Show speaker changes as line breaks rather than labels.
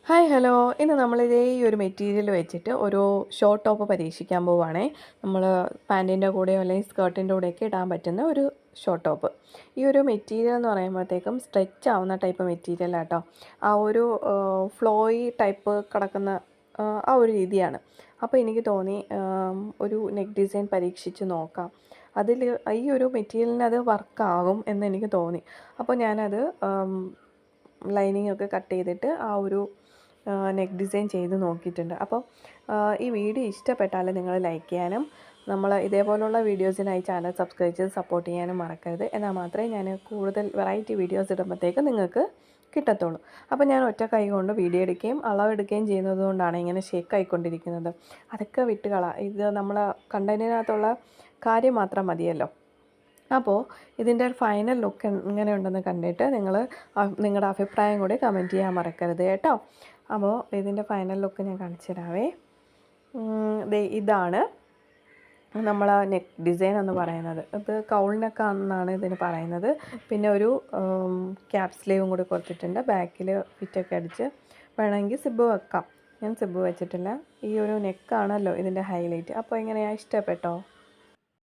Hi hello ഇന്ന് നമ്മളിതേ ഈ ഒരു മെറ്റീരിയൽ വെച്ചിട്ട് ഒരു ഷോർട്ട് ടോപ്പ് പരീക്ഷിക്കാൻ പോവുകയാണേ. നമ്മൾ പാൻറ്റിൻ്റെ കൂടെയോ അല്ലെങ്കിൽ സ്കേർട്ടിൻ്റെ കൂടെയൊക്കെ ഇടാൻ പറ്റുന്ന ഒരു ഷോർട്ട് ടോപ്പ്. ഈ ഒരു മെറ്റീരിയൽ എന്ന് പറയുമ്പോഴത്തേക്കും സ്ട്രെച്ച് ആവുന്ന ടൈപ്പ് മെറ്റീരിയൽ ആട്ടോ. ആ ഒരു ഫ്ലോയി ടൈപ്പ് കിടക്കുന്ന ആ ഒരു രീതിയാണ്. അപ്പോൾ എനിക്ക് തോന്നി ഒരു നെക്ക് ഡിസൈൻ പരീക്ഷിച്ച് നോക്കാം. അതിൽ ഈ ഒരു മെറ്റീരിയലിന് അത് വർക്കാകും എന്ന് എനിക്ക് തോന്നി. അപ്പോൾ ഞാനത് ലൈനിങ് ഒക്കെ കട്ട് ചെയ്തിട്ട് ആ ഒരു നെക്ക് ഡിസൈൻ ചെയ്ത് നോക്കിയിട്ടുണ്ട്. അപ്പോൾ ഈ വീഡിയോ ഇഷ്ടപ്പെട്ടാൽ നിങ്ങൾ ലൈക്ക് ചെയ്യാനും നമ്മൾ ഇതേപോലുള്ള വീഡിയോസിനായി ചാനൽ സബ്സ്ക്രൈബ് ചെയ്ത് സപ്പോർട്ട് ചെയ്യാനും മറക്കരുത്. എന്നാൽ മാത്രമേ ഞാൻ കൂടുതൽ വെറൈറ്റി വീഡിയോസ് ഇടുമ്പോഴത്തേക്ക് നിങ്ങൾക്ക് കിട്ടത്തുള്ളൂ. അപ്പോൾ ഞാൻ ഒറ്റ കൈ കൊണ്ട് വീഡിയോ എടുക്കുകയും അളവെടുക്കുകയും ചെയ്യുന്നത് കൊണ്ടാണ് ഇങ്ങനെ ഷേക്ക് ആയിക്കൊണ്ടിരിക്കുന്നത്. അതൊക്കെ വിട്ടുകളാം. ഇത് നമ്മൾ കണ്ടതിനകത്തുള്ള കാര്യം മാത്രം മതിയല്ലോ. അപ്പോൾ ഇതിൻ്റെ ഒരു ഫൈനൽ ലുക്ക് എങ്ങനെയുണ്ടെന്ന് കണ്ടിട്ട് നിങ്ങൾ നിങ്ങളുടെ അഭിപ്രായം കൂടി കമൻറ്റ് ചെയ്യാൻ മറക്കരുത് കേട്ടോ. അപ്പോൾ ഇതിൻ്റെ ഫൈനൽ ലുക്ക് ഞാൻ കാണിച്ചു തരാവേ. ഇതാണ് നമ്മൾ നെക്ക് ഡിസൈൻ എന്ന് പറയുന്നത്. ഇത് കൗൾ നെക്കാണെന്നാണ് ഇതിന് പറയുന്നത്. പിന്നെ ഒരു ക്യാപ് സ്ലീവും കൂടി കൊടുത്തിട്ടുണ്ട്. ബാക്കിൽ ഫിറ്റൊക്കെ അടിച്ച് വേണമെങ്കിൽ സിബ് വെക്കാം. ഞാൻ സിബ് വെച്ചിട്ടില്ല. ഈ ഒരു നെക്കാണല്ലോ ഇതിൻ്റെ ഹൈലൈറ്റ്. അപ്പോൾ എങ്ങനെയാണ്, ഇഷ്ടപ്പെട്ടോ?